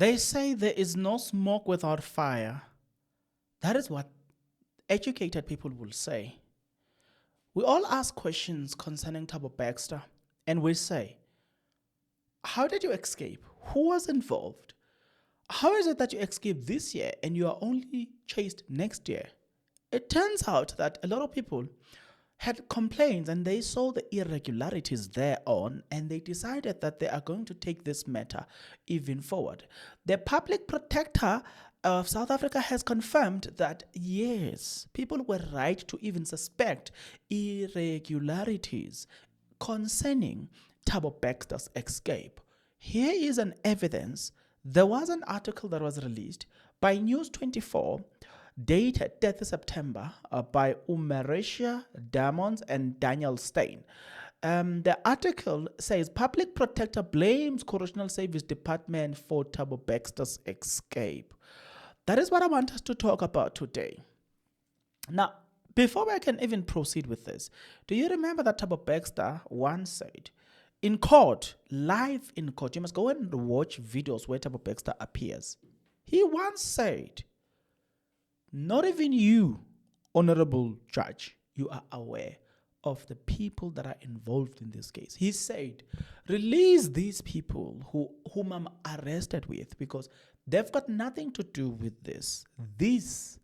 They say there is no smoke without fire. That is what educated people will say. We all ask questions concerning Thabo Baxter, and we say, how did you escape? Who was involved? How is it that you escaped this year and you are only chased next year? It turns out that a lot of people had complaints and they saw the irregularities thereon, and they decided that they are going to take this matter even forward. The public protector of South Africa has confirmed that yes, people were right to even suspect irregularities concerning Thabo Baxter's escape. Here is an evidence. There was an article that was released by News 24 dated 30 September by Umaresia Diamonds and Daniel Stein. The article says Public Protector blames Correctional Service Department for Thabo Baxter's escape. That is what I want us to talk about today. Now, before I can even proceed with this, do you remember that Thabo Baxter once said, in court, live in court, you must go and watch videos where Thabo Baxter appears. He once said, not even you, honorable judge, you are aware of the people that are involved in this case. He said, release these people whom I'm arrested with, because they've got nothing to do with this. This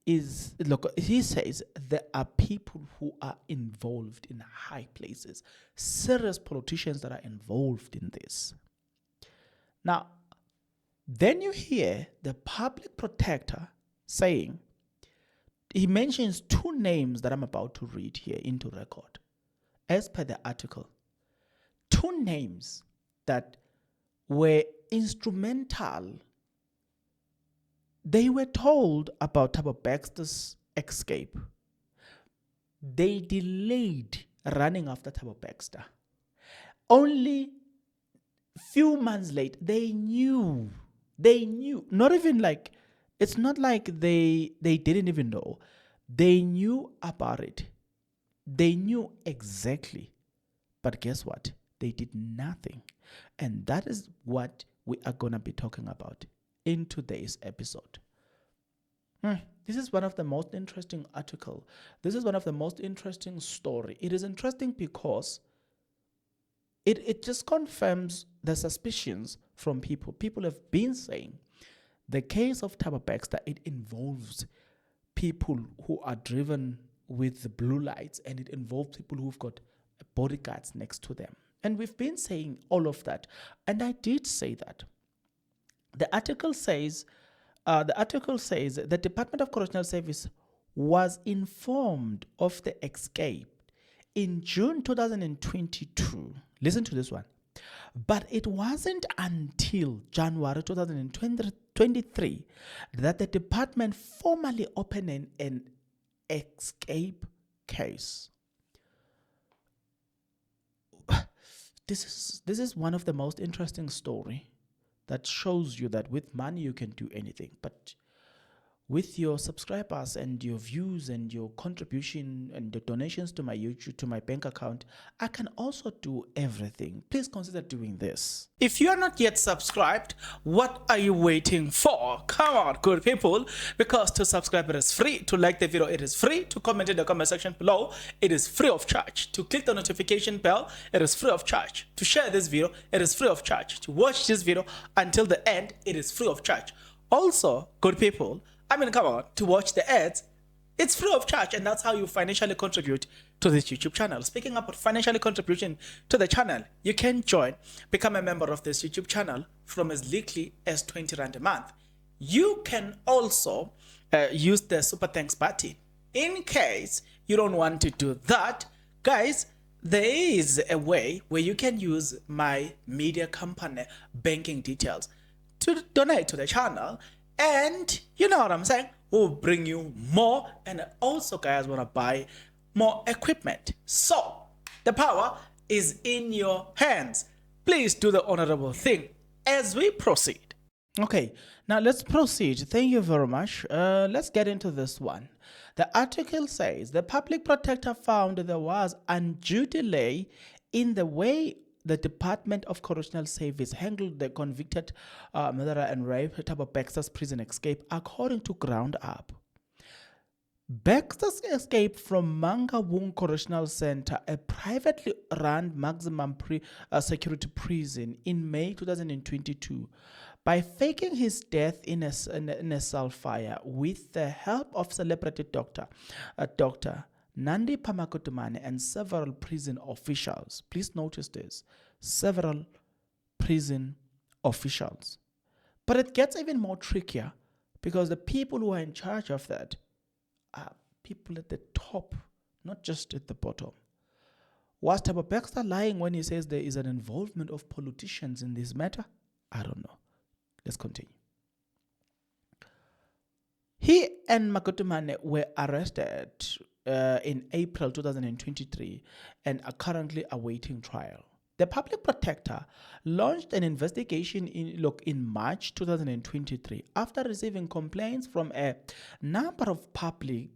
is, look, he says there are people who are involved in high places, serious politicians that are involved in this. Now, then you hear the public protector saying, he mentions two names that I'm about to read here into record, as per the article. Two names that were instrumental. They were told about Thabo Baxter's escape. They delayed running after Thabo Baxter. Only few months late, they knew, not even like, it's not like they didn't even know. They knew about it. They knew exactly. But guess what? They did nothing. And that is what we are going to be talking about in today's episode. This is one of the most interesting article. This is one of the most interesting story. It is interesting because it just confirms the suspicions from people. People have been saying the case of Thabo Baxter, it involves people who are driven with the blue lights, and it involves people who've got bodyguards next to them. And we've been saying all of that. And I did say that. The article says the Department of Correctional Service was informed of the escape in June 2022. Listen to this one. But it wasn't until January 2023 that the department formally opened an escape case. This is one of the most interesting story that shows you that with money you can do anything, but with your subscribers and your views and your contribution and the donations to my YouTube, to my bank account, I can also do everything. Please consider doing this. If you are not yet subscribed, what are you waiting for? Come on, good people, because to subscribe it is free, to like the video it is free, to comment in the comment section below it is free of charge, to click the notification bell it is free of charge, to share this video it is free of charge, to watch this video until the end it is free of charge. Also, good people, come on, to watch the ads, it's free of charge, and that's how you financially contribute to this YouTube channel. Speaking about financially contribution to the channel, you can become a member of this YouTube channel from as little as 20 Rand a month. You can also use the super thanks button. In case you don't want to do that, guys, there is a way where you can use my media company banking details to donate to the channel. And you know what I'm saying? We'll bring you more. And also, guys, want to buy more equipment. So the power is in your hands. Please do the honorable thing as we proceed. Okay, now let's proceed. Thank you very much. Let's get into this one. The article says the public protector found there was undue delay in the way the Department of Correctional Service handled the convicted murderer and rape Thabo Bester's prison escape according to Ground Up. Bester's escape from Mangaung Correctional Center, a privately run maximum security prison, in May 2022, by faking his death in a cell fire with the help of celebrity Dr. Nandi Pamakotumane and several prison officials. Please notice this: several prison officials. But it gets even more trickier, because the people who are in charge of that are people at the top, not just at the bottom. Was Thabo Bester lying when he says there is an involvement of politicians in this matter? I don't know. Let's continue. He and Makotumane were arrested in April 2023 and are currently awaiting trial. The public protector launched an investigation in March 2023 after receiving complaints from a number of public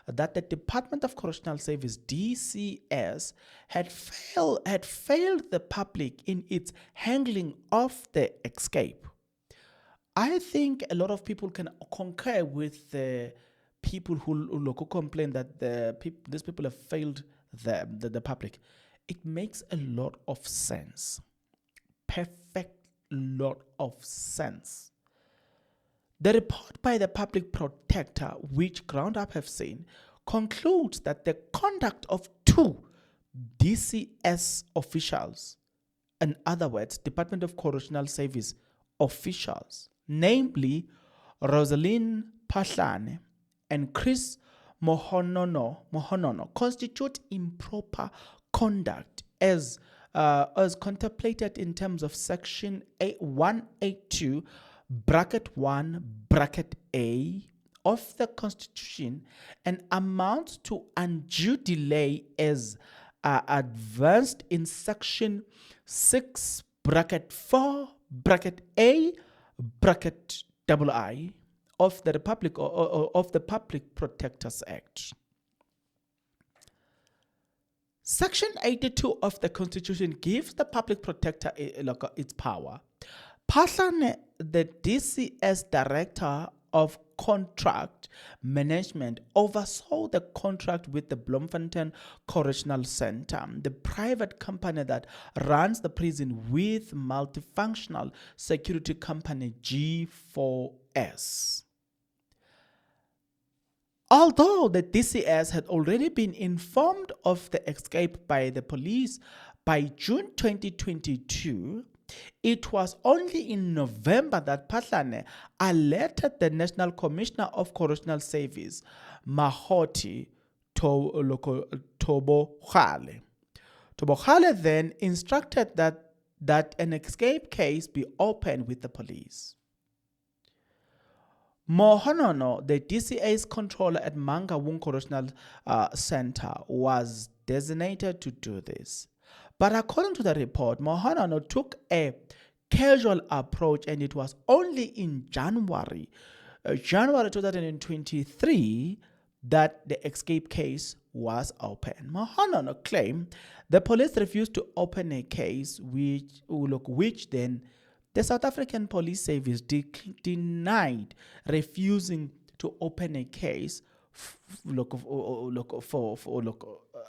that the Department of Correctional Service (DCS) had failed the public in its handling of the escape. I think a lot of people can concur with the people who complain that these people have failed the public. It makes a lot of sense. Perfect lot of sense. The report by the public protector, which Ground Up have seen, concludes that the conduct of two DCS officials, in other words, Department of Correctional Service officials, namely Rosalind Pahlane and Chris Mohonono, constitute improper conduct as contemplated in terms of Section 182 bracket 1 bracket A of the Constitution, and amounts to undue delay as advanced in Section 6 bracket 4 bracket A bracket II of the Republic of the Public Protectors Act. Section 82 of the Constitution gives the public protector its power. Pahlane, the DCS Director of Contract Management, oversaw the contract with the Bloemfontein Correctional Center, the private company that runs the prison, with multifunctional security company G4S. Although the DCS had already been informed of the escape by the police by June 2022, it was only in November that Pahlane alerted the National Commissioner of Correctional Service, Mahoti Tobogale. Tobogale then instructed that an escape case be opened with the police. Mohonono, the DCA's controller at Mangaung Correctional Center, was designated to do this. But according to the report, Mohonono took a casual approach, and it was only in January 2023 that the escape case was opened. Mohonono claimed the police refused to open a case, which then the South African Police Service denied refusing to open a case,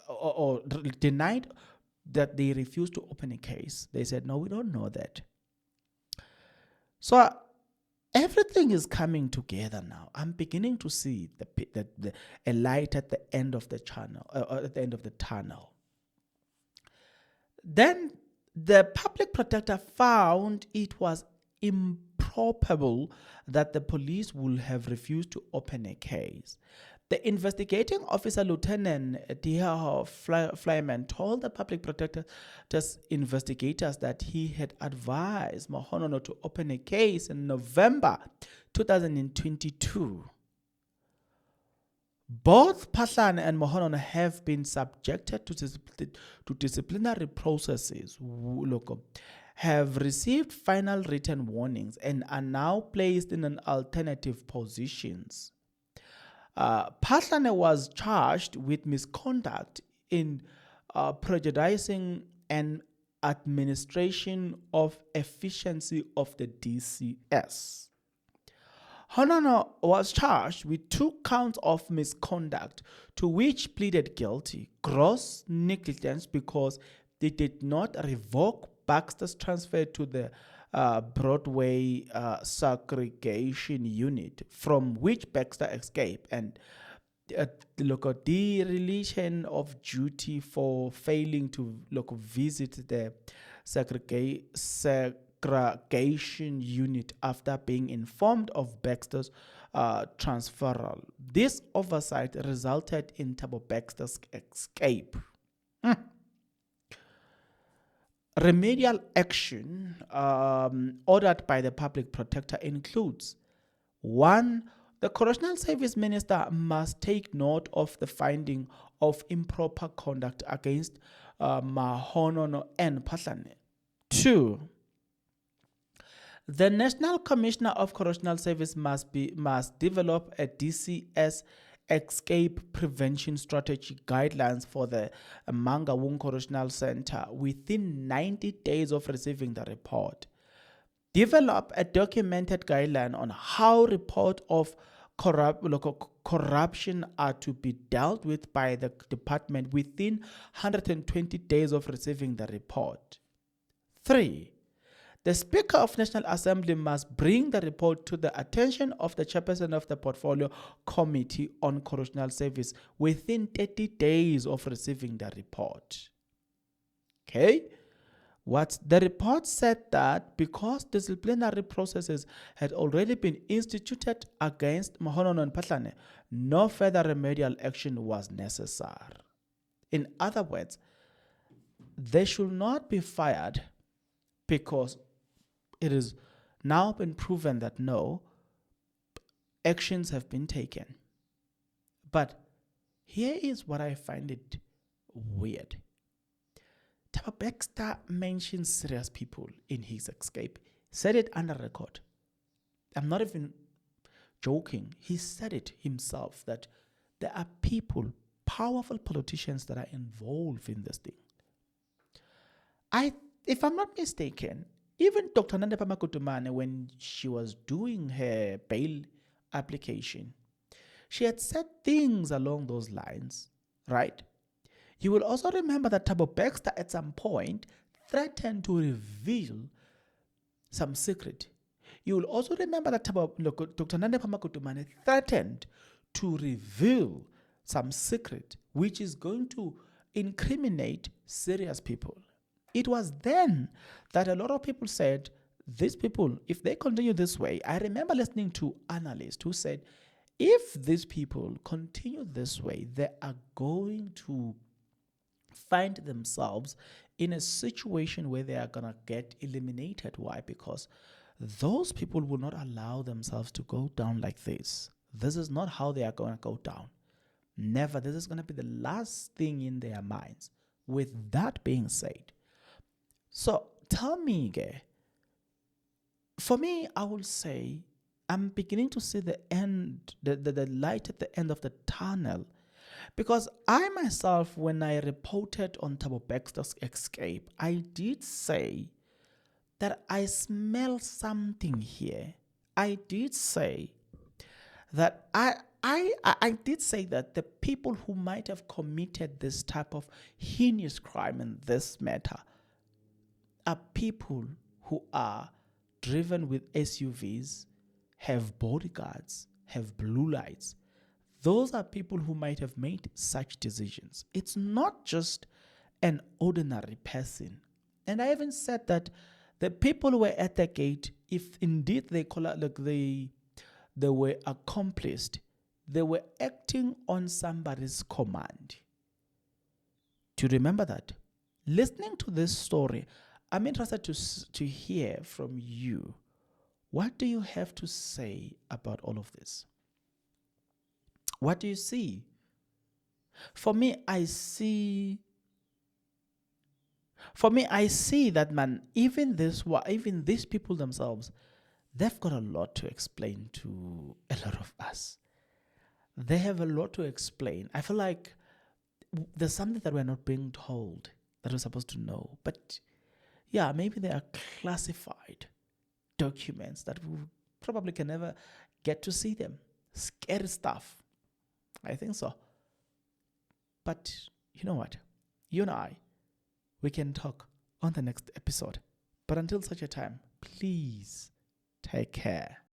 or denied that they refused to open a case. They said, no, we don't know that. So everything is coming together now. I'm beginning to see a light at the end of the tunnel. Then the public protector found it was improbable that the police would have refused to open a case. The investigating officer, Lieutenant Diha Flyman, told the public protector's investigators that he had advised Mohonono to open a case in November 2022. Both Pahlane and Mohonono have been subjected to disciplinary processes, have received final written warnings, and are now placed in an alternative positions. Pahlane was charged with misconduct in prejudicing an administration of efficiency of the DCS. Honono was charged with 2 counts of misconduct, to which pleaded guilty: gross negligence because they did not revoke Baxter's transfer to the Broadway segregation unit, from which Baxter escaped, and dereliction of duty for failing to visit the segregation unit after being informed of Baxter's transferal. This oversight resulted in Thabo Baxter's escape. Remedial action ordered by the public protector includes: 1. The Correctional Service Minister must take note of the finding of improper conduct against Mahonono and Patlane. 2. The National Commissioner of Correctional Service must develop a DCS escape prevention strategy guidelines for the Mangaung Correctional Center within 90 days of receiving the report. Develop a documented guideline on how reports of corruption are to be dealt with by the department within 120 days of receiving the report. 3. The Speaker of National Assembly must bring the report to the attention of the chairperson of the Portfolio Committee on Correctional Service within 30 days of receiving the report. Okay? The report said that because disciplinary processes had already been instituted against Mahonono and Patlane, no further remedial action was necessary. In other words, they should not be fired because it has now been proven that no actions have been taken. But here is what I find it weird. Thabo Baxter mentions serious people in his escape. Said it under record. I'm not even joking. He said it himself that there are people, powerful politicians that are involved in this thing. If I'm not mistaken, even Dr. Nande Pamakutumane, when she was doing her bail application, she had said things along those lines, right? You will also remember that Thabo Baxter at some point threatened to reveal some secret. You will also remember that Dr. Nande Pamakutumane threatened to reveal some secret which is going to incriminate serious people. It was then that a lot of people said, these people, if they continue this way, I remember listening to analysts who said, if these people continue this way, they are going to find themselves in a situation where they are going to get eliminated. Why? Because those people will not allow themselves to go down like this. This is not how they are going to go down. Never. This is going to be the last thing in their minds. With that being said, so tell me, for me, I will say I'm beginning to see the end, the light at the end of the tunnel. Because I myself, when I reported on Thabo Baxter's escape, I did say that I smell something here. I did say that I did say that the people who might have committed this type of heinous crime in this matter are people who are driven with SUVs, have bodyguards, have blue lights. Those are people who might have made such decisions. It's not just an ordinary person. And I even said that the people who were at the gate, if indeed they were accomplished, they were acting on somebody's command. Do you remember that? Listening to this story, I'm interested to hear from you. What do you have to say about all of this? What do you see? For me, I see that, man, even these people themselves, they've got a lot to explain to a lot of us. They have a lot to explain. I feel like there's something that we're not being told that we're supposed to know. But Yeah, maybe they are classified documents that we probably can never get to see them. Scary stuff. I think so. But you know what? You and I, we can talk on the next episode. But until such a time, please take care.